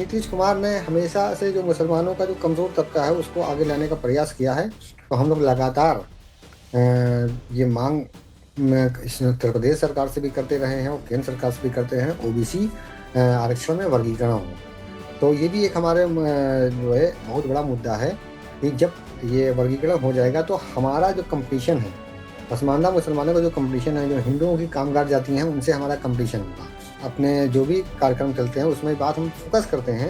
नीतीश कुमार ने हमेशा से जो मुसलमानों का जो कमज़ोर तबका है उसको आगे लाने का प्रयास किया है। तो हम लोग लगातार ये मांग इस उत्तर प्रदेश सरकार से भी करते रहे हैं और केंद्र सरकार से भी करते हैं, ओबीसी आरक्षण में वर्गीकरण हो। तो ये भी एक हमारे जो है बहुत बड़ा मुद्दा है कि जब ये वर्गीकरण हो जाएगा तो हमारा जो कंपटीशन है, पसमानदा मुसलमानों का जो कंपटीशन है, जो हिंदुओं की कामगार जाति हैं, उनसे हमारा कंपटीशन होगा। अपने जो भी कार्यक्रम चलते हैं उसमें बात हम फोकस करते हैं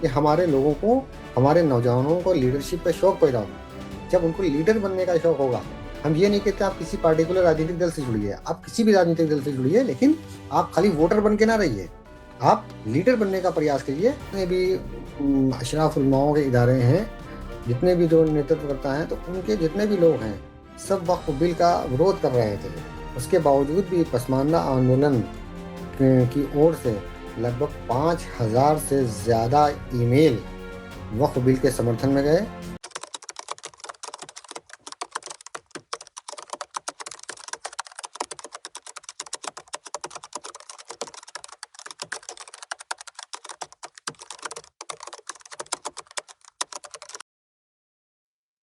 कि हमारे लोगों को, हमारे नौजवानों को लीडरशिप पे शौक पैदा होगा। जब उनको लीडर बनने का शौक होगा, हम ये नहीं कहते आप किसी पार्टिकुलर राजनीतिक दल से जुड़िए, आप किसी भी राजनीतिक दल से जुड़िए, लेकिन आप खाली वोटर बन के ना रहिए, आप लीडर बनने का प्रयास करिए। जितने भी अशराफ उलमाओं के इदारे हैं, जितने भी जो नेतृत्व करता है, तो उनके जितने भी लोग हैं, सब वक्फ बिल का विरोध कर रहे थे। उसके बावजूद भी पसमानदा आंदोलन की ओर से लगभग 5,000 से ज़्यादा ईमेल वक्फ बिल के समर्थन में गए।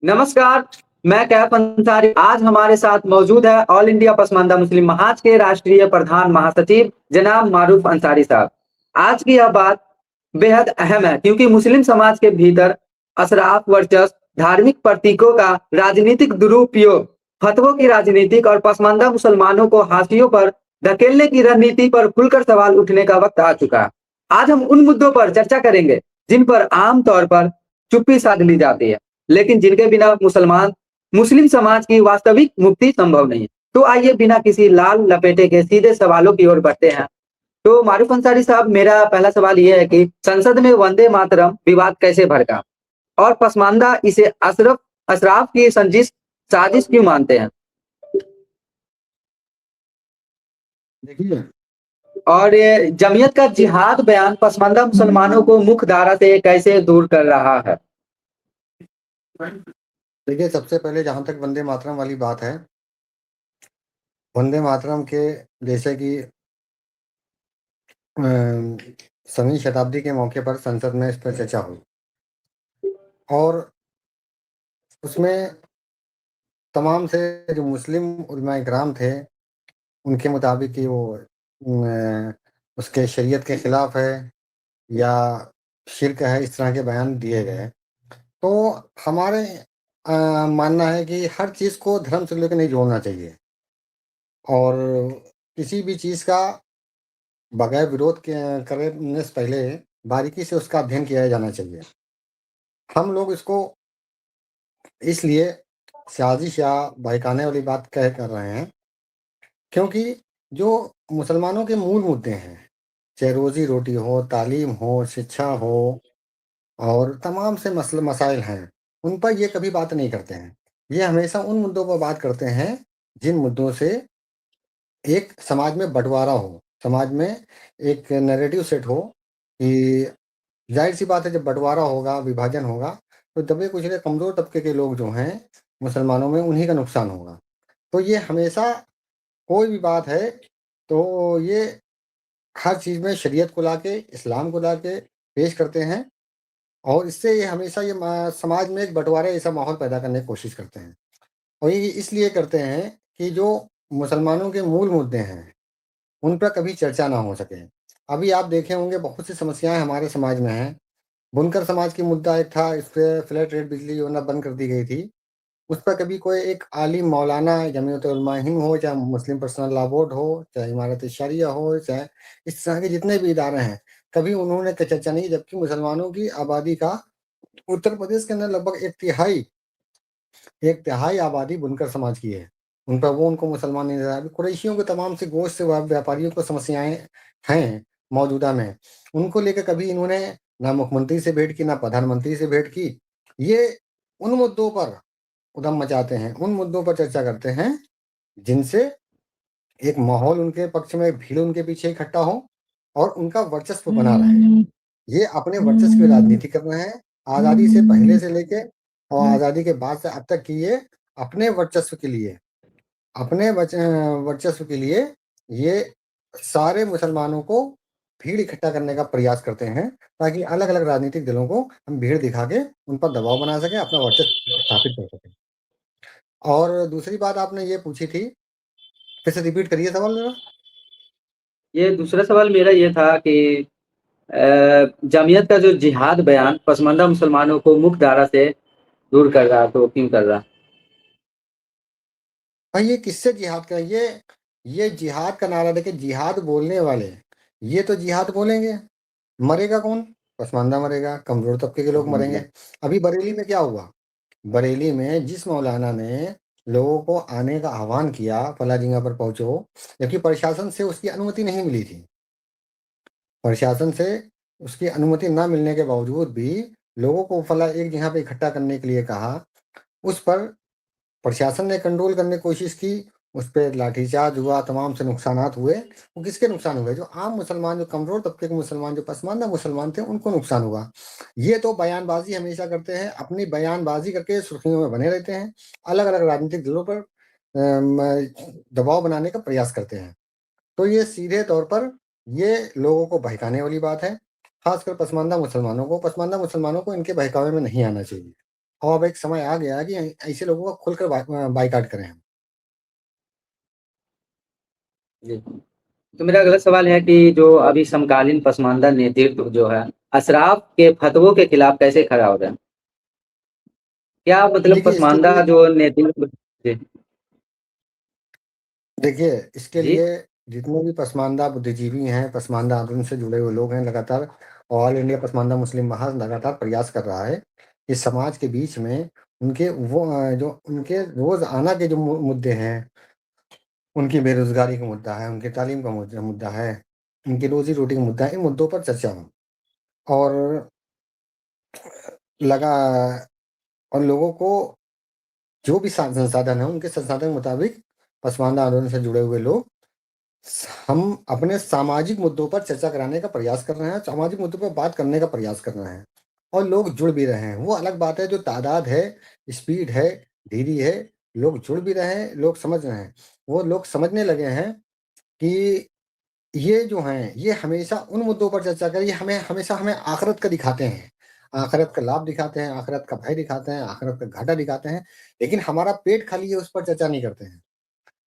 नमस्कार। मैं कैफ अंसारी। आज हमारे साथ मौजूद है ऑल इंडिया पसमानदा मुस्लिम महाज के राष्ट्रीय प्रधान महासचिव जनाब मारूफ अंसारी साहब। आज की यह बात बेहद अहम है क्योंकि मुस्लिम समाज के भीतर अशराफ वर्चस्व, धार्मिक प्रतीकों का राजनीतिक दुरुपयोग, फतवों की राजनीतिक और पसमानदा मुसलमानों को हाशियों पर धकेलने की रणनीति पर खुलकर सवाल उठने का वक्त आ चुका है। आज हम उन मुद्दों पर चर्चा करेंगे जिन पर आम तौर पर चुप्पी साध ली जाती है, लेकिन जिनके बिना मुस्लिम समाज की वास्तविक मुक्ति संभव नहीं है। तो आइए बिना किसी लाल लपेटे के सीधे सवालों की ओर बढ़ते हैं। तो मारूफ अंसारी साहब, मेरा पहला सवाल यह है कि संसद में वंदे मातरम विवाद कैसे भड़का और पसमानदा इसे अशराफ की साजिश क्यों मानते हैं? देखिए, और ये जमीयत का जिहाद बयान पसमानदा मुसलमानों को मुख्य धारा से कैसे दूर कर रहा है? देखिए, सबसे पहले जहाँ तक वंदे मातरम वाली बात है, वंदे मातरम के जैसे कि 7वीं शताब्दी के मौके पर संसद में इस पर चर्चा हुई और उसमें तमाम से जो मुस्लिम उलमाए किराम थे, उनके मुताबिक कि वो उसके शरीयत के खिलाफ है या शिर्क है, इस तरह के बयान दिए गए। तो हमारे मानना है कि हर चीज़ को धर्म से लेकर नहीं जोड़ना चाहिए और किसी भी चीज़ का बगैर विरोध के करने से पहले बारीकी से उसका अध्ययन किया जाना चाहिए। हम लोग इसको इसलिए साजिश या बहकाने वाली बात कह कर रहे हैं क्योंकि जो मुसलमानों के मूल मुद्दे हैं, चाहे रोज़ी-रोटी हो, तालीम हो, शिक्षा हो और तमाम से मसाइल हैं, उन पर ये कभी बात नहीं करते हैं। ये हमेशा उन मुद्दों पर बात करते हैं, जिन मुद्दों से एक समाज में बँटवारा हो, समाज में एक नैरेटिव सेट हो कि ज़ाहिर-सी बात है जब बँटवारा होगा, विभाजन होगा, तो दबे-कुचले कमज़ोर तबके के लोग जो हैं, मुसलमानों में उन्हीं का नुकसान होगा। तो ये हमेशा कोई भी बात है, तो ये हर चीज़ में शरीयत को लाके, इस्लाम को लाके पेश करते हैं और इससे ये हमेशा ये समाज में एक बँटवारे जैसा माहौल पैदा करने की कोशिश करते हैं। और ये इसलिए करते हैं कि जो मुसलमानों के मूल मुद्दे हैं, उन पर कभी चर्चा ना हो सके। अभी आप देखे होंगे बहुत सी समस्याएँ हमारे समाज में हैं। बुनकर समाज की मुद्दा एक था, इस पे फ्लैट रेट बिजली योजना बंद कर दी गई थी। उस पर कभी कोई एक आलिम मौलाना जमीयत उलमा हिंद हो, चाहे मुस्लिम पर्सनल लॉ बोर्ड हो, चाहे इमारत शरिया हो, चाहे इस तरह के जितने भी इदारे हैं, कभी उन्होंने चर्चा नहीं की। जबकि मुसलमानों की आबादी का उत्तर प्रदेश के अंदर लगभग एक तिहाई आबादी बुनकर समाज की है। उन पर वो उनको मुसलमान नहीं नज़र आए। अभी कुरैशियों के तमाम से गोश्त से व्यापारियों को समस्याएँ हैं मौजूदा में। उनको लेकर कभी इन्होंने ना मुख्यमंत्री से भेंट की, ना प्रधानमंत्री से भेंट की। ये उन मुद्दों पर उधम मचाते हैं, उन मुद्दों पर चर्चा करते हैं, जिनसे एक माहौल उनके पक्ष में, भीड़ उनके पीछे इकट्ठा हो और उनका वर्चस्व बना रहे। ये अपने वर्चस्व की राजनीति कर रहे हैं, आज़ादी से पहले से लेके और आज़ादी के बाद से अब तक की ये अपने वर्चस्व के लिए, अपने वर्चस्व के लिए ये सारे मुसलमानों को भीड़ इकट्ठा करने का प्रयास करते हैं, ताकि अलग-अलग राजनीतिक दलों को हम भीड़ दिखा के उन पर दबाव बना सकें, अपना वर्चस्व स्थापित कर सकें। और दूसरी बात आपने ये पूछी थी, फिर से रिपीट करिए सवाल ज़रा? ये दूसरा सवाल मेरा ये था कि जमीयत का जो जिहाद बयान पसमानदा मुसलमानों को मुख्य धारा से दूर कर रहा, तो क्यों कर रहा? भाई ये किससे जिहाद का ये जिहाद का नारा देके जिहाद बोलने वाले, ये तो जिहाद बोलेंगे, मरेगा कौन? पसमानदा मरेगा, कमज़ोर तबके के लोग मरेंगे। अभी बरेली में क्या हुआ? बरेली में जिस मौलाना ने लोगों को आने का आह्वान किया, फलाँ जगह पर पहुँचो, जबकि प्रशासन से उसकी अनुमति नहीं मिली थी। प्रशासन से उसकी अनुमति ना मिलने के बावजूद भी लोगों को फलाँ एक जगह पे इकट्ठा करने के लिए कहा, उस पर प्रशासन ने कंट्रोल करने की कोशिश की, उस पे लाठीचार्ज हुआ, तमाम से नुकसानात हुए। वो किसके नुकसान हुए? जो आम मुसलमान, जो कमज़ोर तबके के मुसलमान, जो पसमानदा मुसलमान थे, उनको नुकसान हुआ। ये तो बयानबाज़ी हमेशा करते हैं, अपनी बयानबाज़ी करके सुर्खियों में बने रहते हैं, अलग-अलग राजनीतिक दलों पर दबाव बनाने का प्रयास करते हैं। तो ये सीधे तौर पर ये लोगों को बहकाने वाली बात है, ख़ासकर पसमानदा मुसलमानों को इनके बहकावे में नहीं आना चाहिए। और अब एक समय आ गया है कि ऐसे लोगों का खुलकर बायकॉट करें हम। जी। तो मेरा अगला सवाल है कि जो अभी समकालीन पसमानदा नेतृत्व जो है, अशराफ के फतवों के खिलाफ कैसे खड़ा हो रहा है? क्या मतलब देखिए इसके पसमानदा लिए जो नेतृत्व जी, देखिए, इसके जी, लिए जितने भी पसमानदा बुद्धिजीवी हैं, पसमानदा आंदोलन से जुड़े हुए लोग हैं, लगातार ऑल इंडिया पसमानदा मुस्लिम महाज़ लगातार प्रयास कर रहा है कि समाज के बीच में उनके जो उनके रोज़ाना के जो मुद्दे हैं, उनकी बेरोज़गारी का मुद्दा है, उनकी तालीम का मुद्दा है, उनकी रोज़ी-रोटी का मुद्दा है, इन मुद्दों पर चर्चा हो। और लगा और लोगों को जो भी संसाधन है, उनके संसाधन के मुताबिक पसमानदा आंदोलन से जुड़े हुए लोग हम अपने सामाजिक मुद्दों पर चर्चा कराने का प्रयास कर रहे हैं, सामाजिक मुद्दों पर बात करने का प्रयास कर रहे हैं और लोग जुड़ भी रहे हैं। वो अलग बात है, जो तादाद है, स्पीड है, धीरी है, लोग जुड़ भी रहे हैं, लोग समझ रहे हैं। वो लोग समझने लगे हैं कि ये जो हैं, ये हमेशा उन मुद्दों पर चर्चा करें, ये हमेशा हमें आखिरत का दिखाते हैं। आखिरत का लाभ दिखाते हैं, आखिरत का भय दिखाते हैं, आखिरत का घाटा दिखाते हैं, लेकिन हमारा पेट खाली है, उस पर चर्चा नहीं करते हैं।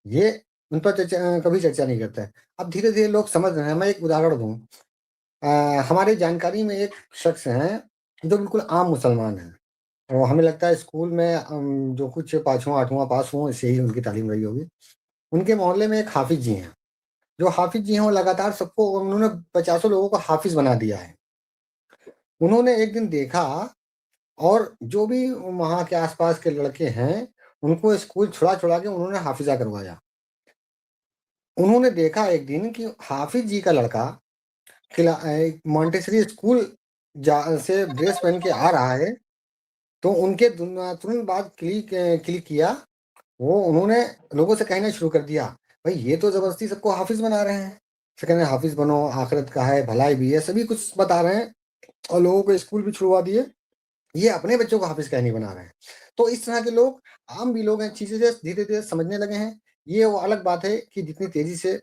ये उन पर कभी चर्चा नहीं करते हैं। अब धीरे-धीरे लोग समझ रहे हैं। मैं एक उदाहरण दूँ, अ, हमारी जानकारी में एक शख्स हैं, जो बिल्कुल आम मुसलमान हैं और हमें लगता है स्कूल में जो कुछ 5वाँ 8वाँ पास हुए, ऐसे ही उनकी तालीम रही होगी। उनके मोहल्ले में एक हाफ़िज़ जी हैं, जो हाफ़िज़ जी हैं, वो लगातार सबको उन्होंने पचासों लोगों को हाफ़िज़ बना दिया है। उन्होंने एक दिन देखा और जो भी वहाँ के आस-पास के लड़के हैं, उनको स्कूल छुड़ा-छुड़ा के उन्होंने हाफ़िज़ा करवाया। उन्होंने देखा एक दिन कि हाफ़िज़ जी का लड़का मॉन्टेसरी स्कूल से ड्रेस पहन के आ रहा है, तो उनके तुरंत बाद क्लिक किया, वो उन्होंने लोगों से कहना शुरू कर दिया, भाई ये तो ज़बरदस्ती सबको हाफ़िज़ बना रहे हैं। से कह रहे हैं हाफ़िज़ बनो, आखिरत का है, भलाई भी है, सभी कुछ बता रहे हैं और लोगों को स्कूल भी छुड़वा दिए। ये अपने बच्चों को हाफ़िज़ काहे नहीं बना रहे हैं। तो इस तरह के लोग, आम भी लोग हैं, चीज़ें जो धीरे-धीरे समझने लगे हैं। ये वो अलग बात है कि जितनी तेज़ी से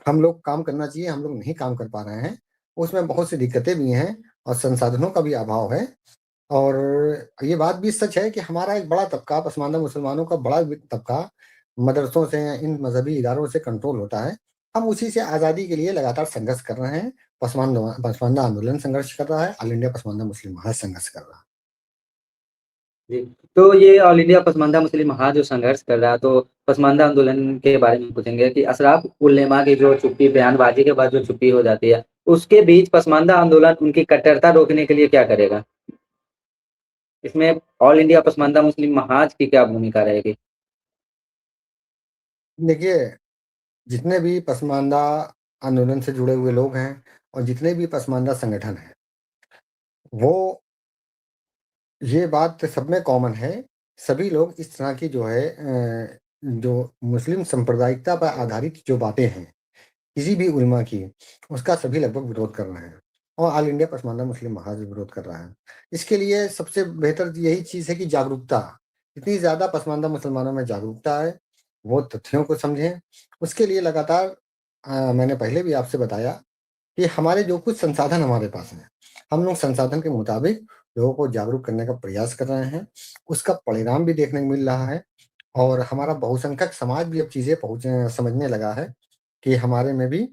हम लोग काम करना चाहिए, हम लोग नहीं काम कर पा रहे हैं। उसमें बहुत सी दिक्कतें भी हैं और संसाधनों का भी अभाव है। और ये बात भी सच है कि हमारा एक बड़ा तबका, पसमानदा मुसलमानों का बड़ा तबका मदरसों से, इन मज़हबी इदारों से कंट्रोल होता है। हम उसी से आज़ादी के लिए लगातार संघर्ष कर रहे हैं। पसमानदा आंदोलन संघर्ष कर रहा है, ऑल इंडिया पसमानदा मुस्लिम महाज़ संघर्ष कर रहा है। जी। तो ये ऑल इंडिया पसमानदा मुस्लिम महाज जो संघर्ष कर रहा है, तो पसमानदा आंदोलन के बारे में पूछेंगे कि अशराफ उल-उलेमा की जो चुप्पी, बयानबाज़ी के बाद जो चुप्पी हो जाती है, उसके बीच पसमानदा आंदोलन उनकी कट्टरता रोकने के लिए क्या करेगा? इसमें ऑल इंडिया पसमानदा मुस्लिम महाज की क्या भूमिका रहेगी? देखिए, जितने भी पसमानदा आंदोलन से जुड़े हुए लोग हैं और जितने भी पसमानदा संगठन हैं, वो ये बात सब में कॉमन है। सभी लोग इस तरह की जो है जो मुस्लिम सांप्रदायिकता पर आधारित जो बातें हैं, किसी भी उलमा की, उसका सभी लगभग विरोध कर रहे हैं और ऑल इंडिया पसमानदा मुस्लिम महाज भी विरोध कर रहा है। इसके लिए सबसे बेहतर यही चीज़ है कि जागरूकता, जितनी ज़्यादा पसमानदा मुसलमानों में जागरूकता है, वो तथ्यों को समझें। उसके लिए लगातार मैंने पहले भी आपसे बताया कि हमारे जो कुछ संसाधन हमारे पास हैं, हम लोग संसाधन के मुताबिक लोगों को जागरूक करने का प्रयास कर रहे हैं। उसका परिणाम भी देखने को मिल रहा है और हमारा बहुसंख्यक समाज भी अब चीज़ें समझने लगा है कि हमारे में भी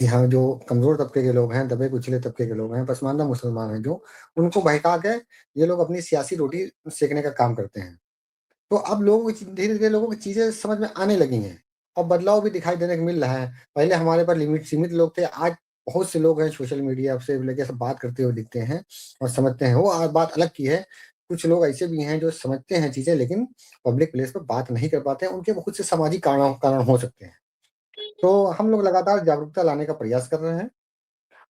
यहाँ जो कमज़ोर तबके के लोग हैं, दबे-कुचले तबके के लोग हैं, पसमानदा मुसलमान हैं जो, उनको बहका के ये लोग अपनी सियासी रोटी सेकने का काम करते हैं। तो अब लोगों की धीरे-धीरे लोगों को चीज़ें समझ में आने लगी हैं और बदलाव भी दिखाई देने को मिल रहा है। पहले हमारे पास लिमिट सीमित लोग थे, आज बहुत से लोग हैं सोशल मीडिया से लेके सब बात करते हुए दिखते हैं और समझते हैं। वो बात अलग की है, कुछ लोग ऐसे भी हैं जो समझते हैं चीज़ें लेकिन पब्लिक प्लेस पे बात नहीं कर पाते हैं, उनके बहुत से सामाजिक कारण हो सकते हैं। तो हम लोग लगातार जागरूकता लाने का प्रयास कर रहे हैं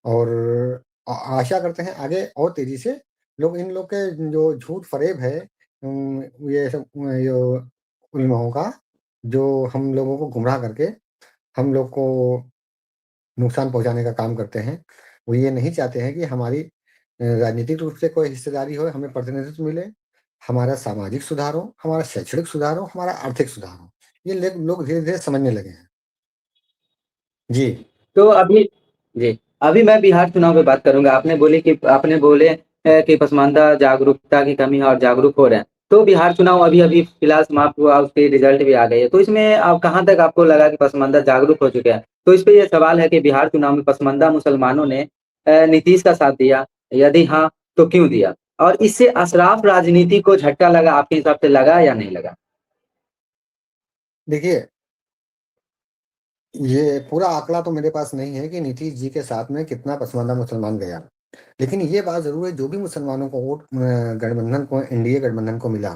और आशा करते हैं आगे और तेज़ी से लोग इन लोग के जो झूठ-फ़रेब है ये सब यो उलमाओं का, जो हम लोगों को गुमराह करके हम लोग को नुकसान पहुँचाने का काम करते हैं। वो ये नहीं चाहते हैं कि हमारी राजनीतिक रूप से कोई हिस्सेदारी हो, हमें प्रतिनिधित्व मिले, हमारा सामाजिक सुधार हो, हमारा शैक्षणिक सुधार हो, हमारा आर्थिक सुधार हो। ये लेग लोग धीरे-धीरे समझने लगे हैं। जी। तो अभी जी, अभी मैं बिहार चुनाव पे बात करूँगा। आपने बोले कि पसमानदा जागरूकता की कमी है और जागरूक हो रहे हैं। तो बिहार चुनाव अभी-अभी फिलहाल समाप्त हुआ, उसके रिज़ल्ट भी आ गए हैं। तो इसमें अब कहाँ तक आपको लगा कि पसमानदा जागरूक हो चुके हैं? तो इस पे ये सवाल है कि बिहार चुनाव में पसमानदा मुसलमानों ने नीतीश का साथ दिया? यदि हाँ, तो क्यों दिया? और इससे अशराफ राजनीति को झटका लगा, आपके हिसाब से लगा या नहीं लगा? देखिए, ये पूरा आँकड़ा तो मेरे पास नहीं है कि नीतीश जी के साथ में कितना पसमानदा मुसलमान गया। लेकिन ये बात ज़रूर है जो भी मुसलमानों को वोट गठबंधन को एनडीए गठबंधन को मिला,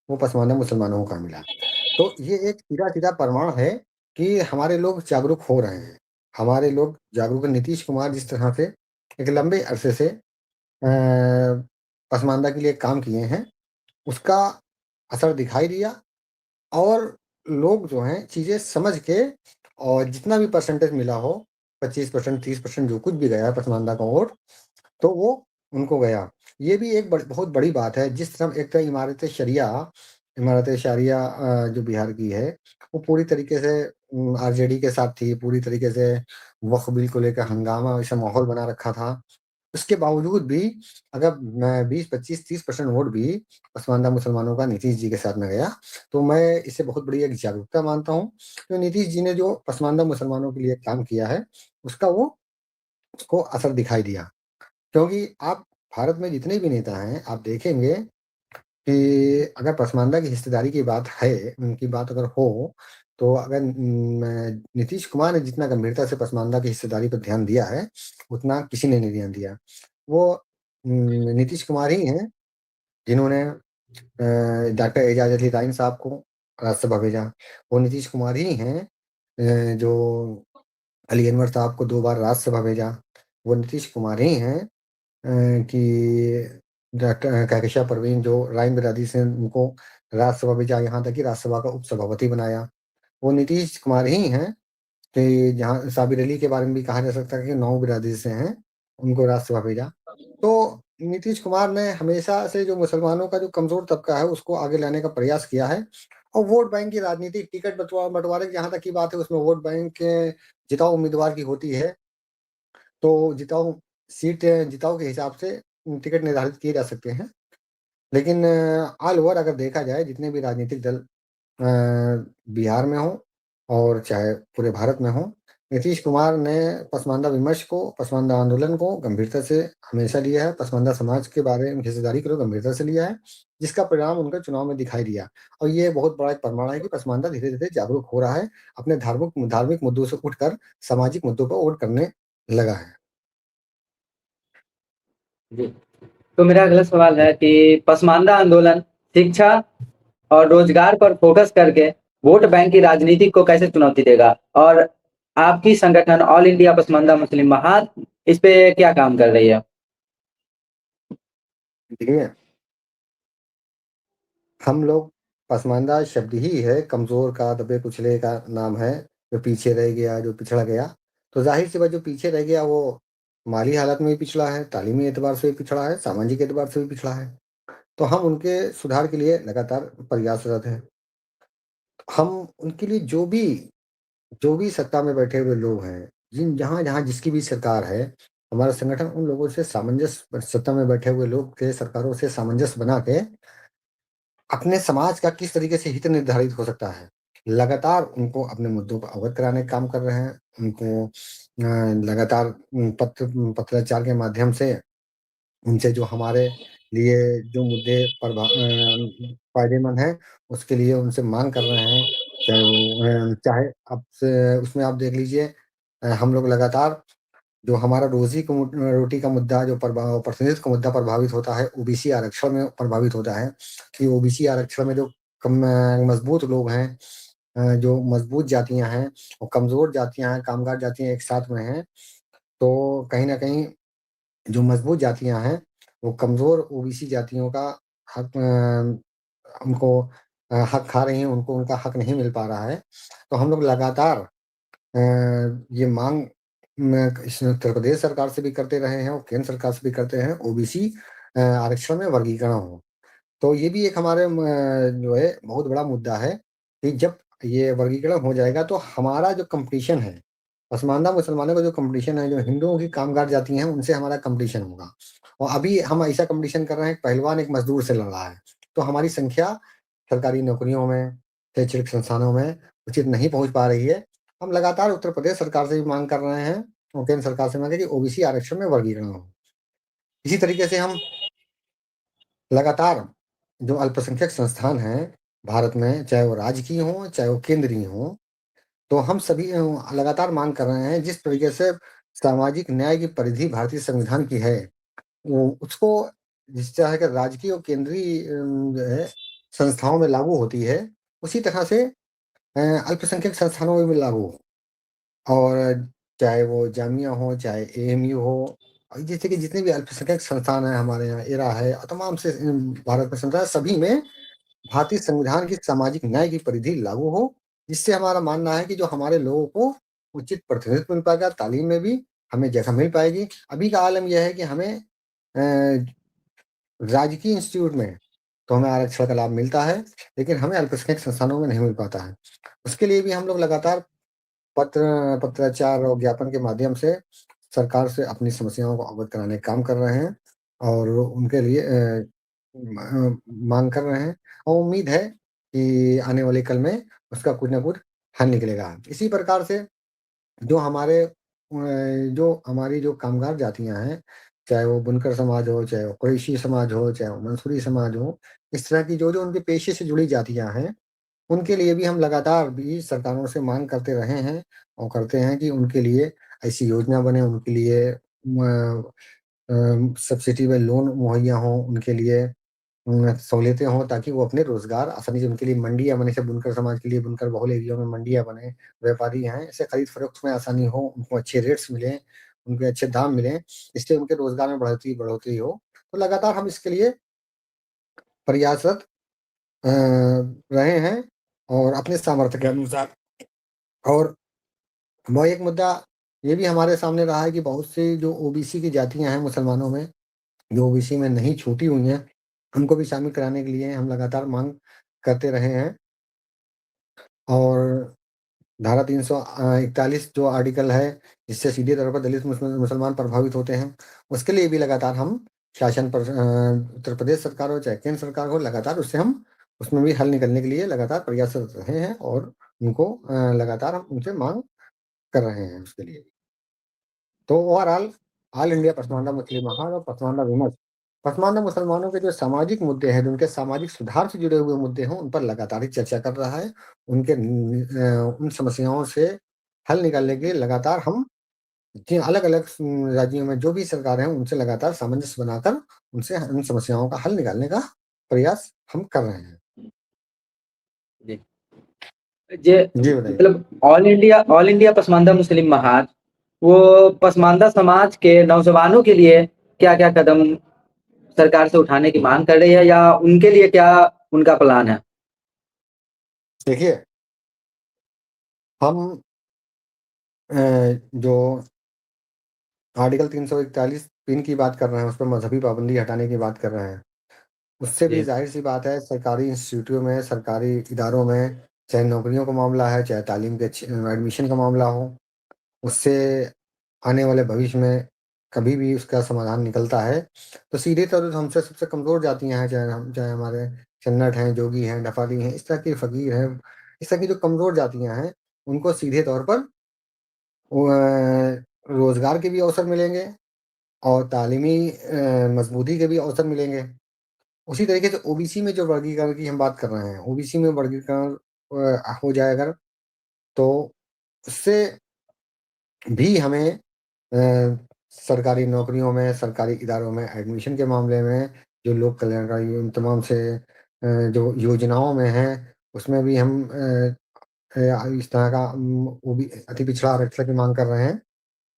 वो पसमानदा मुसलमानों को मिला। तो ये एक सीधा-सीधा प्रमाण है कि हमारे लोग जागरूक हो रहे हैं। हमारे लोग जागरूक नीतीश कुमार जिस तरह से एक लंबे अरसे से पसमानदा के लिए काम किए हैं, उसका असर दिखाई दिया और लोग जो हैं चीज़ें समझ के और जितना भी परसेंटेज मिला हो 25% 30% जो कुछ भी गया है पसमानदा का वोट, तो वो उनको गया। ये भी एक बहुत बड़ी बात है जिस तरह एक तो इमारत-ए-शरिया जो बिहार की है, वो पूरी तरीके से आरजेडी के साथ थी, पूरी तरीके से वक्फ बिल को लेकर हंगामा ऐसा माहौल बना रखा था। उसके बावजूद भी अगर मैं 20, 25, 30% वोट भी पसमानदा मुसलमानों का नीतीश जी के साथ में गया, तो मैं इसे बहुत बड़ी एक जागरूकता मानता हूँ। तो नीतीश जी ने जो पसमानदा मुसलमानों के लिए काम किया है, उसका वो उसको असर दिखाई दिया। क्योंकि आप भारत में जितने भी नेता हैं, आप देखेंगे कि अगर पसमानदा की हिस्सेदारी की बात है, उनकी बात अगर हो, तो अगर नीतीश कुमार ने जितना गंभीरता से पसमानदा की हिस्सेदारी पर ध्यान दिया है, उतना किसी ने नहीं ध्यान दिया। वो नीतीश कुमार ही हैं जिन्होंने डॉक्टर एजाज अली ताइन साहब को राज्यसभा भेजा। वो नीतीश कुमार ही हैं जो अली अनवर साहब को 2 बार राज्यसभा भेजा। वो नीतीश कुमार ही हैं कि डॉक्टर कहकशा परवीन जो राइन बिरादरी से उनको राज्यसभा भेजा, यहाँ तक कि राज्यसभा का उपसभापति बनाया। वो नीतीश कुमार ही हैं कि जहाँ साबिर अली के बारे में भी कहा जा सकता है कि नौ बिरादरी से हैं, उनको राज्यसभा भेजा। तो नीतीश कुमार ने हमेशा से जो मुसलमानों का जो कमज़ोर तबका है, उसको आगे लाने का प्रयास किया है और वोट बैंक की राजनीति टिकट बँटवारे की जहाँ तक की बात है, उसमें वोट बैंक जिताऊ उम्मीदवार की होती है, तो जिताऊ के हिसाब से टिकट निर्धारित किए जा सकते हैं। लेकिन ऑल ओवर अगर देखा जाए जितने भी राजनीतिक दल बिहार में हों और चाहे पूरे भारत में हों, नीतीश कुमार ने पसमानदा विमर्श को, पसमानदा आंदोलन को गंभीरता से हमेशा लिया है, पसमानदा समाज के बारे में हिस्सेदारी को गंभीरता से लिया है, जिसका परिणाम उनके चुनाव में दिखाई दिया। और ये बहुत बड़ा एक प्रमाण है कि पसमानदा धीरे-धीरे जागरूक हो रहा है, अपने धार्मिक मुद्दों से उठकर सामाजिक मुद्दों पर वोट करने लगा है। जी। तो मेरा अगला सवाल है कि पसमानदा आंदोलन शिक्षा और रोजगार पर फोकस करके वोट बैंक की राजनीति को कैसे चुनौती देगा? और आपकी संगठन ऑल इंडिया पसमानदा मुस्लिम महाज इस पे क्या काम कर रही है? देखिए, हम लोग पसमानदा शब्द ही है, कमज़ोर का, दबे-कुचले का नाम है, जो पीछे रह गया, जो पिछड़ गया। तो ज़ाहिर-सी बात जो पीछे रह गया वो माली हालत में भी पिछड़ा है, तालीमी एतबार से भी पिछड़ा है, सामाजिक एतबार से भी पिछड़ा है। तो हम उनके सुधार के लिए लगातार प्रयासरत हैं। हम उनके लिए जो भी सत्ता में बैठे हुए लोग हैं, जहाँ-जहाँ जिसकी भी सरकार है, हमारा संगठन उन लोगों से सामंजस्य सत्ता में बैठे हुए लोग के सरकारों से सामंजस्य बना के अपने समाज का किस तरीके से हित निर्धारित हो सकता है, लगातार उनको अपने मुद्दों को अवगत कराने का काम कर रहे हैं। उनको लगातार पत्राचार के माध्यम से उनसे जो हमारे लिए जो मुद्दे फ़ायदेमंद हैं, उसके लिए उनसे माँग कर रहे हैं। चाहे अब से उसमें आप देख लीजिए हम लोग लगातार जो हमारा रोटी का मुद्दा जो प्रतिनिधित्व का मुद्दा प्रभावित होता है, ओबीसी आरक्षण में प्रभावित होता है कि ओबीसी आरक्षण में जो मज़बूत लोग हैं जो मज़बूत जातियाँ हैं और कमज़ोर जातियाँ हैं, कामगार जातियाँ एक साथ में हैं, तो कहीं न कहीं जो मज़बूत जातियाँ हैं, वो कमज़ोर ओबीसी जातियों का हक उनको हक खा रही हैं, उनको उनका हक नहीं मिल पा रहा है। तो हम लोग लगातार ये माँग इस उत्तर प्रदेश सरकार से भी करते रहे हैं और केंद्र सरकार से भी करते हैं, ओबीसी आरक्षण में वर्गीकरण हो। तो ये भी एक हमारे जो है बहुत बड़ा मुद्दा है कि जब ये वर्गीकरण हो जाएगा तो हमारा जो कॉम्पिटिशन है, पसमानदा मुसलमानों का जो कॉम्पिटिशन है, जो हिंदुओं की कामगार जाति हैं, उनसे हमारा कॉम्पिटिशन होगा। और अभी हम ऐसा कॉम्पिटिशन कर रहे हैं, एक पहलवान एक मज़दूर से लड़ रहा है। तो हमारी संख्या सरकारी नौकरियों में, शैक्षणिक संस्थानों में उचित नहीं पहुँच पा रही है। हम लगातार उत्तर प्रदेश सरकार से भी माँग कर रहे हैं और केंद्र सरकार से माँग है कि ओबीसी आरक्षण में वर्गीकरण हो। इसी तरीके से हम लगातार जो अल्पसंख्यक संस्थान हैं भारत में, चाहे वो राजकीय हों, चाहे वो केंद्रीय हों, तो हम सभी लगातार माँग कर रहे हैं जिस तरीके से सामाजिक न्याय की परिधि भारतीय संविधान की है, वो उसको जिस तरह के राजकीय और केंद्रीय जो है संस्थाओं में लागू होती है, उसी तरह से अल्पसंख्यक संस्थानों में भी लागू हो। और चाहे वो जामिया हो, चाहे एएमयू हो जैसे कि जितने भी अल्पसंख्यक संस्थान हैं हमारे यहाँ, इरा है और तमाम से भारत में संस्थान सभी में भारतीय संविधान की सामाजिक न्याय की परिधि लागू हो, जिससे हमारा मानना है कि जो हमारे लोगों को उचित प्रतिनिधित्व मिल पाएगा, तालीम में भी हमें जगह मिल पाएगी। अभी का आलम यह है कि हमें राजकीय इंस्टीट्यूट में तो हमें आरक्षण का लाभ मिलता है, लेकिन हमें अल्पसंख्यक संस्थानों में नहीं मिल पाता है। उसके लिए भी हम लोग लगातार पत्राचार और ज्ञापन के माध्यम से सरकार से अपनी समस्याओं को अवगत कराने का काम कर रहे हैं और उनके लिए माँग कर रहे हैं और उम्मीद है कि आने वाले कल में उसका कुछ न कुछ हल निकलेगा। इसी प्रकार से जो हमारी जो कामगार जातियाँ हैं, चाहे वो बुनकर समाज हो, चाहे वो कुरैशी समाज हो, चाहे वो मंसूरी समाज हो, इस तरह की जो-जो उनके पेशे से जुड़ी जातियाँ हैं, उनके लिए भी हम लगातार भी सरकारों से माँग करते रहे हैं और करते हैं कि उनके लिए ऐसी योजना बने, उनके लिए सब्सिडी में लोन मुहैया हों, उनके लिए सहूलियतें हों ताकि वो अपने रोज़गार आसानी से उनके लिए मंडियाँ बने, जैसे बुनकर समाज के लिए बुनकर बहुल एरिया में मंडियाँ बने, व्यापारी हैं, ऐसे खरीद-फ़रोख्त में आसानी हो, उनको अच्छे रेट्स मिलें, उनको अच्छे दाम मिलें, इससे उनके रोज़गार में बढ़ोतरी बढ़ोतरी हो। तो लगातार हम इसके लिए प्रयासरत रहे हैं और अपने सामर्थ्य के अनुसार और वो एक मुद्दा ये भी हमारे सामने रहा है कि बहुत सी जो ओबीसी की जातियाँ हैं मुसलमानों में, जो ओबीसी में नहीं छूटी हुई हैं, उनको भी शामिल कराने के लिए हम लगातार माँग करते रहे हैं और धारा 341 जो आर्टिकल है, जिससे सीधे तौर पर दलित मुसलमान प्रभावित होते हैं, उसके लिए भी लगातार हम उत्तर प्रदेश सरकार हो चाहे केंद्र सरकार हो, लगातार उससे हम उसमें भी हल निकलने के लिए लगातार प्रयासरत रहे हैं और उनको लगातार हम उनसे माँग कर रहे हैं उसके लिए। तो ओवरऑल ऑल इंडिया पसमानदा मुस्लिम महासभा और पसमानदा विमर्श, पसमानदा मुसलमानों के जो सामाजिक मुद्दे हैं, जो उनके सामाजिक सुधार से जुड़े हुए मुद्दे हों, उन पर लगातार ही चर्चा कर रहा है। उन समस्याओं से हल निकालने के लिए लगातार हम जिन अलग-अलग राज्यों में जो भी सरकार हैं, उनसे लगातार सामंजस्य बनाकर उनसे उन समस्याओं का हल निकालने का प्रयास हम कर रहे हैं। जी। जे जी, बताइए। मतलब ऑल इंडिया पसमानदा मुस्लिम महाज वो पसमानदा समाज के नौजवानों के लिए क्या-क्या कदम सरकार से उठाने की माँग कर रही है या उनके लिए क्या उनका प्लान है? देखिए, हम जो आर्टिकल 341 3 की बात कर रहे हैं, उस पर मज़हबी पाबंदी हटाने की बात कर रहे हैं। उससे भी जी, ज़ाहिर-सी बात है सरकारी इंस्टीट्यूटों में, सरकारी इदारों में, चाहे नौकरियों का मामला है, चाहे तालीम के एडमिशन का मामला हो, उससे आने वाले भविष्य में कभी भी उसका समाधान निकलता है, तो सीधे तौर पे हमसे सबसे कमज़ोर जातियाँ हैं, चाहे हमारे चन्नट हैं, जोगी हैं, नेपाली हैं, इस तरह के फ़कीर हैं, इस तरह की जो कमज़ोर जातियाँ हैं, उनको सीधे तौर पर रोज़गार के भी अवसर मिलेंगे और तालीमी मज़बूती के भी अवसर मिलेंगे। उसी तरीके से ओबीसी में जो वर्गीकरण की हम बात कर रहे हैं, ओबीसी में वर्गीकरण हो जाए अगर, तो उससे भी हमें सरकारी नौकरियों में, सरकारी इदारों में एडमिशन के मामले में, जो लोक कल्याणकारी इन तमाम से जो योजनाओं में हैं, उसमें भी हम इस तरह का ओबी अति पिछड़ा आरक्षण की माँग कर रहे हैं।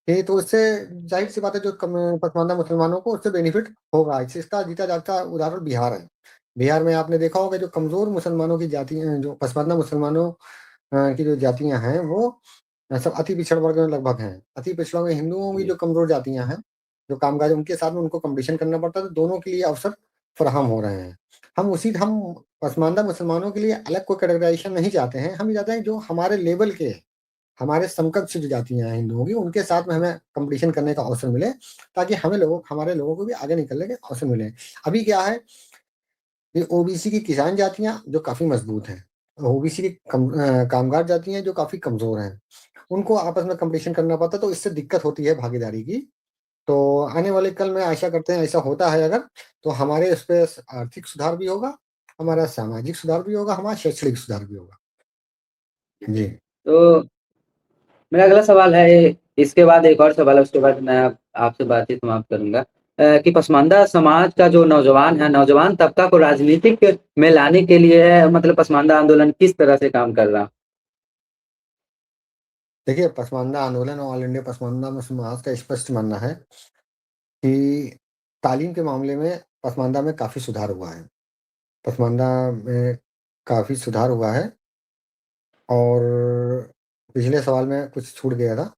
ये तो इससे ज़ाहिर-सी बात है जो पसमानदा मुसलमानों को उससे बेनिफिट होगा। इसका जीता-जागता उदाहरण बिहार है। बिहार में आपने देखा होगा जो कमज़ोर मुसलमानों की जातियाँ जो पसमानदा मुसलमानों की जो जातियाँ हैं वो सब अति पिछड़ वर्ग में लगभग हैं। अति पिछड़ा में हिंदुओं की जी। जो कमज़ोर जातियाँ हैं, जो कामगार उनके साथ में उनको कॉम्पिटिशन करना पड़ता है, तो दोनों के लिए अवसर फ़राहम हो रहे हैं। हम पसमानदा मुसलमानों के लिए अलग कोई कैटेगराइज़ेशन नहीं चाहते हैं। हम ये चाहते हैं जो हमारे लेवल के हमारे समकक्ष जो जातियाँ हैं हिंदुओं की, उनके साथ में हमें कॉम्पिटिशन करने का अवसर मिले, ताकि हमारे लोगों को भी आगे निकलने के अवसर मिले। अभी क्या है, ये ओबीसी की किसान जातियाँ जो काफ़ी मज़बूत हैं, ओबीसी की कामगार जातियाँ जो काफ़ी कमज़ोर हैं, उनको आपस में कॉम्पिटिशन करना पड़ता है, तो इससे दिक्कत होती है भागीदारी की। तो आने वाले कल में आशा करते हैं ऐसा होता है अगर, तो हमारे उसपे आर्थिक सुधार भी होगा, हमारा सामाजिक सुधार भी होगा, हमारा शैक्षणिक सुधार भी होगा। जी। तो मेरा अगला सवाल है, इसके बाद एक और सवाल है, उसके बाद मैं आपसे बातचीत समाप्त करूँगा। कि पसमानदा समाज का जो नौजवान है, नौजवान तबका को राजनीतिक में लाने के लिए मतलब पसमानदा आंदोलन किस तरह से काम कर रहा? देखिए, पसमानदा आंदोलन और ऑल इंडिया पसमानदा मुस्लिम महाज का स्पष्ट मानना है कि तालीम के मामले में पसमानदा में काफ़ी सुधार हुआ है। पसमानदा में काफ़ी सुधार हुआ है और पिछले सवाल में कुछ छूट गया था।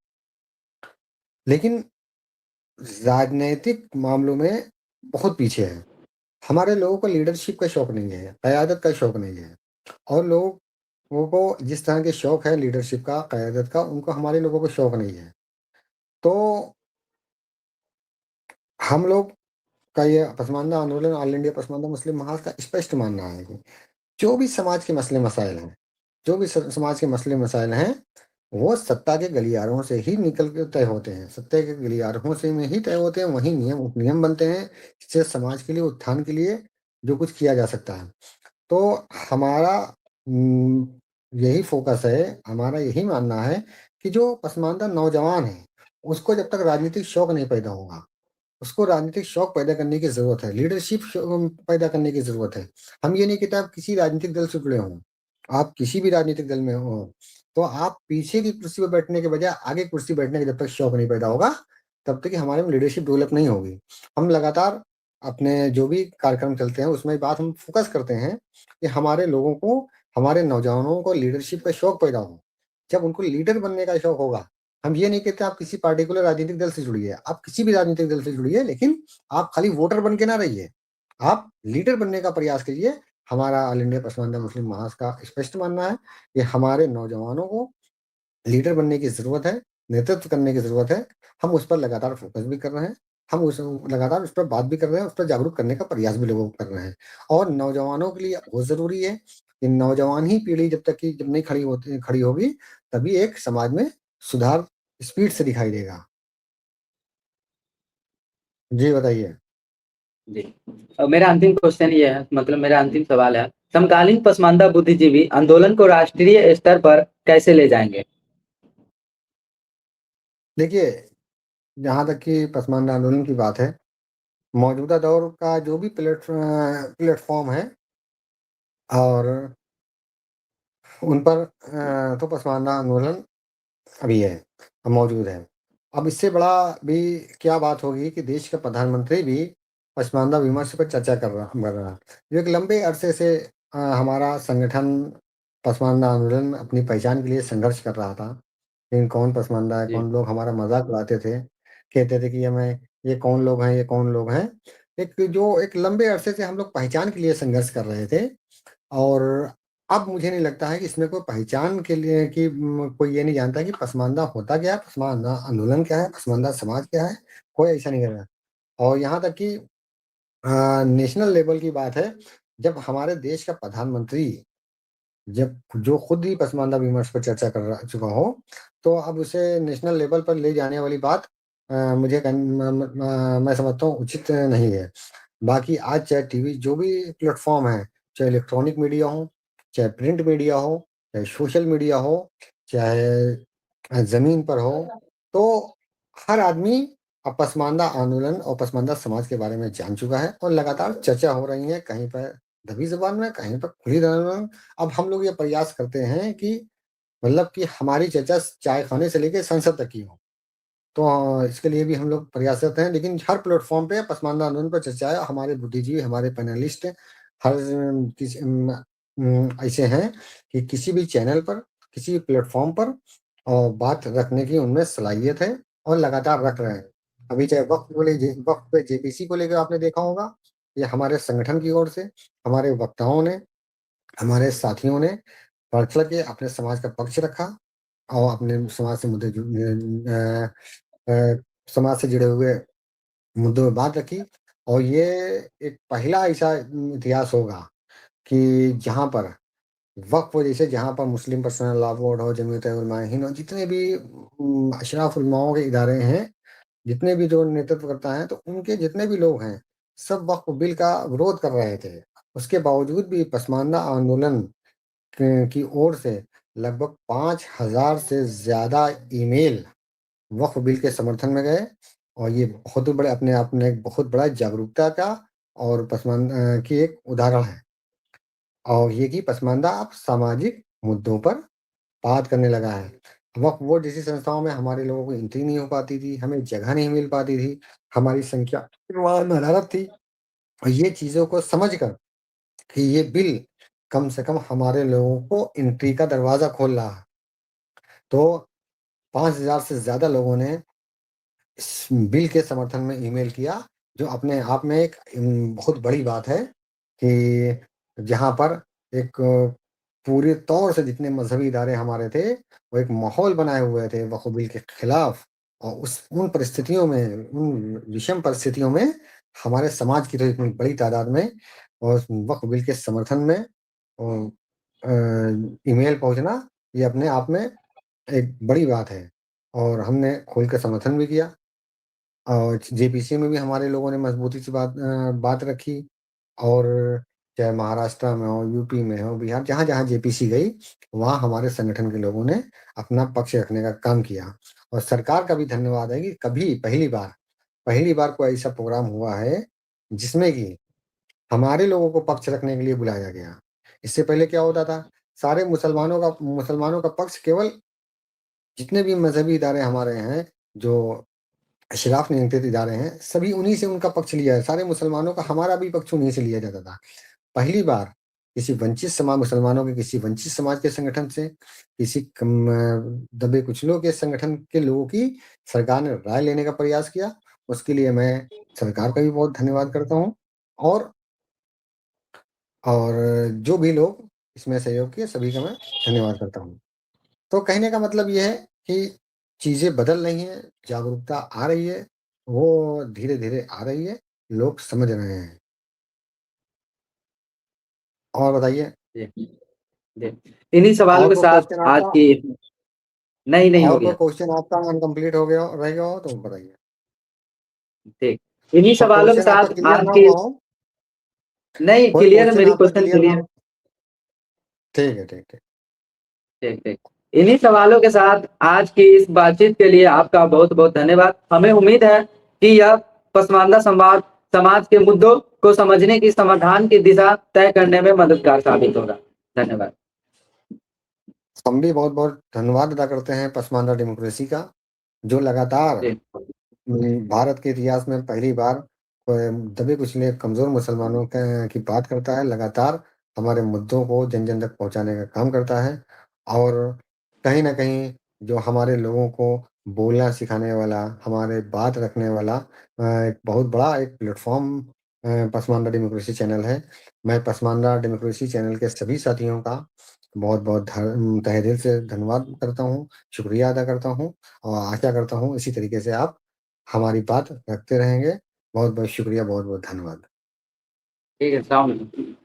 लेकिन राजनैतिक मामलों में बहुत पीछे है। हमारे लोगों को लीडरशिप का शौक नहीं है, क़यादत का शौक नहीं है और लोगों को जिस तरह के शौक है लीडरशिप का, क़यादत का, उनको हमारे लोगों को शौक नहीं है। तो हम लोग का ये पसमानदा आंदोलन ऑल इंडिया पसमानदा मुस्लिम महाज का स्पष्ट मानना है कि जो भी समाज के मसले-मसाइल हैं, जो भी स समाज के मसले-मसाइल हैं, वो सत्ता के गलियारों से ही निकल के तय होते हैं। सत्ता के गलियारों से में ही तय होते हैं, वहीं नियम नियम बनते हैं, जिससे समाज के लिए, उत्थान के लिए जो कुछ किया जा सकता है। तो हमारा उम, यही फ़ोकस है, हमारा यही मानना है कि जो पसमानदा नौजवान है, उसको जब तक राजनीतिक शौक नहीं पैदा होगा, उसको राजनीतिक शौक पैदा करने की ज़रूरत है, लीडरशिप पैदा करने की ज़रूरत है। हम ये नहीं कहते आप किसी राजनीतिक दल से जुड़े हों, आप किसी भी राजनीतिक दल में हों, तो आप पीछे की कुर्सी पे बैठने के बजाय आगे कुर्सी बैठने का जब तक शौक नहीं पैदा होगा, तब तक कि हमारे में लीडरशिप डेवलप नहीं होगी। हम लगातार अपने जो भी कार्यक्रम चलते हैं, उसमें बात हम फ़ोकस करते हैं कि हमारे लोगों को, हमारे नौजवानों को लीडरशिप का शौक पैदा हो। जब उनको लीडर बनने का शौक होगा, हम ये नहीं कहते आप किसी पार्टिकुलर राजनीतिक दल से जुड़िए, आप किसी भी राजनीतिक दल से जुड़िए, लेकिन आप खाली वोटर बन के ना रहिए। आप लीडर बनने का प्रयास कीजिए। हमारा ऑल इंडिया पसमानदा मुस्लिम महाज का स्पष्ट मानना है कि हमारे नौजवानों को लीडर बनने की ज़रूरत है, नेतृत्व करने की ज़रूरत है। हम उस पर लगातार फ़ोकस भी कर रहे हैं। हम उस लगातार उस पर बात भी कर रहे हैं, उस पर जागरूक करने का प्रयास भी लोगों को कर रहे हैं। और नौजवानों के लिए बहुत ज़रूरी है कि नौजवान ही पीढ़ी जब नहीं खड़ी होगी, तभी एक समाज में सुधार स्पीड से दिखाई देगा। जी, बताइए? जी। मेरा अंतिम क्वेश्चन ये है, मतलब मेरा अंतिम सवाल है, समकालीन पसमानदा बुद्धिजीवी आंदोलन को राष्ट्रीय स्तर पर कैसे ले जाएँगे? देखिए, जहाँ तक कि पसमानदा आंदोलन की बात है, मौजूदा दौर का जो भी प्लेटफ़ॉर्म है और उन पर तो पसमानदा आंदोलन अभी है, मौजूद है। अब इससे बड़ा भी क्या बात होगी कि देश का प्रधानमंत्री भी पसमानदा विमर्श पर चर्चा कर रहा है। जो एक लंबे अरसे से हमारा संगठन पसमानदा आंदोलन अपनी पहचान के लिए संघर्ष कर रहा था। लेकिन कौन पसमानदा है, जी। कौन लोग हमारा मज़ाक उड़ाते थे, कहते थे कि हमें ये कौन लोग हैं, ये कौन लोग हैं। एक लंबे अरसे से हम लोग पहचान के लिए संघर्ष कर रहे थे और अब मुझे नहीं लगता है कि इसमें कोई पहचान के लिए कि कोई ये नहीं जानता कि पसमानदा होता क्या है, पसमानदा आंदोलन क्या है, पसमानदा समाज क्या है, कोई ऐसा नहीं कर रहा है। और यहाँ तक कि नेशनल लेवल की बात है, जब हमारे देश का प्रधानमंत्री जब जो खुद ही पसमानदा विमर्श पर चर्चा कर रहा चुका हो, तो अब उसे नेशनल लेवल पर ले जाने वाली बात मुझे मैं समझता हूँ उचित नहीं है। बाकी आज चाहे टीवी जो भी प्लेटफ़ॉर्म है, चाहे इलेक्ट्रॉनिक मीडिया हो, चाहे प्रिंट मीडिया हो, चाहे सोशल मीडिया हो, चाहे ज़मीन पर हो, तो हर आदमी अब पसमानदा आंदोलन और पसमानदा समाज के बारे में जान चुका है और लगातार चर्चा हो रही है, कहीं पर दबी ज़ुबान में, कहीं पर खुली ज़ुबान में। अब हम लोग ये प्रयास करते हैं कि मतलब कि हमारी चर्चा चाय खाने से लेके संसद तक की हो। तो इसके लिए भी हम लोग प्रयासरत हैं, लेकिन हर प्लेटफ़ॉर्म पे पसमानदा आंदोलन पर चर्चाएँ हमारे बुद्धिजीवी, हमारे पैनलिस्ट हर ऐसे हैं कि किसी भी चैनल पर, किसी भी प्लेटफ़ॉर्म पर बात रखने की उनमें सलाहियत है और लगातार रख रहे हैं। अभी चाहे वक़्फ़ पे जेपीसी को लेकर आपने देखा होगा, ये हमारे संगठन की ओर से, हमारे वक्ताओं ने, हमारे साथियों ने बढ़ चढ़ के अपने समाज का पक्ष रखा और अपने समाज से मुद्दे समाज से जुड़े हुए मुद्दों पे बात रखी और ये एक पहला ऐसा इतिहास होगा कि जहाँ पर वक्फ जैसे जहाँ पर मुस्लिम पर्सनल लॉ बोर्ड हो, जमीयत उलमा ए हिंद हो, जितने भी अशराफ उलमाओं के इदारे हैं, जितने भी जो नेतृत्व करता है, तो उनके जितने भी लोग हैं, सब वक्फ बिल का विरोध कर रहे थे। उसके बावजूद भी पसमानदा आंदोलन की ओर से लगभग 5,000 से ज़्यादा ईमेल वक्फ बिल के समर्थन में गए और ये बहुत बड़े अपने आप में एक बहुत बड़ा जागरूकता का और की एक उदाहरण है। और ये कि पसमानदा अब सामाजिक मुद्दों पर बात करने लगा है। वक्फ बोर्ड जैसी संस्थाओं में हमारे लोगों को एंट्री नहीं हो पाती थी, हमें जगह नहीं मिल पाती थी, हमारी संख्या वहाँ नदारद थी और ये चीज़ों को समझकर कि ये बिल कम से कम हमारे लोगों को एंट्री का दरवाज़ा खोल रहा है। तो 5,000 से ज़्यादा लोगों ने इस बिल के समर्थन में ईमेल किया, जो अपने आप में एक बहुत बड़ी बात है कि जहाँ पर एक पूरे तौर से जितने मज़हबी इदारे हमारे थे, वो एक माहौल बनाए हुए थे वक़्फ़ बिल के खिलाफ़ और उन परिस्थितियों में, उन विषम परिस्थितियों में हमारे समाज की तो इतनी बड़ी तादाद में और वक़्फ़ बिल के समर्थन में ईमेल पहुँचना, ये अपने आप में एक बड़ी बात है और हमने खोल कर समर्थन भी किया। और जेपीसी में भी हमारे लोगों ने मजबूती से बात रखी और चाहे महाराष्ट्र में हो, यूपी में हो, बिहार जहाँ-जहाँ जेपीसी गई, वहाँ हमारे संगठन के लोगों ने अपना पक्ष रखने का काम किया। और सरकार का भी धन्यवाद है कि कभी पहली बार कोई ऐसा प्रोग्राम हुआ है, जिसमें कि हमारे लोगों को पक्ष रखने के लिए बुलाया गया। इससे पहले क्या होता था, सारे मुसलमानों का पक्ष केवल जितने भी मज़हबी इदारे हमारे हैं, जो अशराफ नियंत्रित इदारे हैं, सभी उन्हीं से उनका पक्ष लिया है। सारे मुसलमानों का हमारा भी पक्ष उन्हीं से लिया जाता था। पहली बार किसी वंचित समाज मुसलमानों के किसी वंचित समाज के संगठन से, किसी दबे कुचलों के संगठन के लोगों की सरकार ने राय लेने का प्रयास किया। उसके लिए मैं सरकार का भी बहुत धन्यवाद करता हूँ और और जो भी लोग इसमें सहयोग किए, सभी का मैं धन्यवाद करता हूँ। तो कहने का मतलब ये है कि चीज़ें बदल रही हैं, जागरूकता आ रही है, वो धीरे-धीरे आ रही है, लोग समझ रहे हैं। और बताइए? जी, जी। इन्हीं सवालों और के कोई साथ क्वेश्चन आज आपका की नहीं हो और कोई गया। क्वेश्चन आपका अनकम्प्लीट हो गया रह गया हो तो बताइए? ठीक। इन्हीं कोई सवालों के क्वेश्चन आपका साथ क्लियर आज ना की हुआ हो नहीं कोई क्लियर है क्वेश्चन मेरी आपका क्वेश्चन क्लियर ना क्लियर। हो ठीक है, ठीक। ठीक, ठीक। इन्हीं सवालों के साथ आज की इस बातचीत के लिए आपका बहुत-बहुत धन्यवाद। हमें उम्मीद है कि यह पसमानदा समाज के मुद्दों को समझने की समाधान की दिशा तय करने में मददगार साबित होगा। धन्यवाद। हम भी बहुत-बहुत धन्यवाद अदा करते हैं पसमानदा डेमोक्रेसी का, जो लगातार जी, भारत के इतिहास में पहली बार दबे-कुचले कमज़ोर मुसलमानों क की बात करता है, लगातार हमारे मुद्दों को जन-जन तक पहुँचाने का काम करता है और कहीं न कहीं जो हमारे लोगों को बोलना सिखाने वाला, हमारे बात रखने वाला एक बहुत बड़ा एक प्लेटफ़ॉर्म पसमानदा डेमोक्रेसी चैनल है। मैं पसमानदा डेमोक्रेसी चैनल के सभी साथियों का बहुत-बहुत तहे दिल से धन्यवाद करता हूँ, शुक्रिया अदा करता हूँ और आशा करता हूँ इसी तरीके से आप हमारी बात रखते रहेंगे। बहुत-बहुत शुक्रिया, बहुत-बहुत धन्यवाद। ठीक है, अस्सलाम वालेकुम।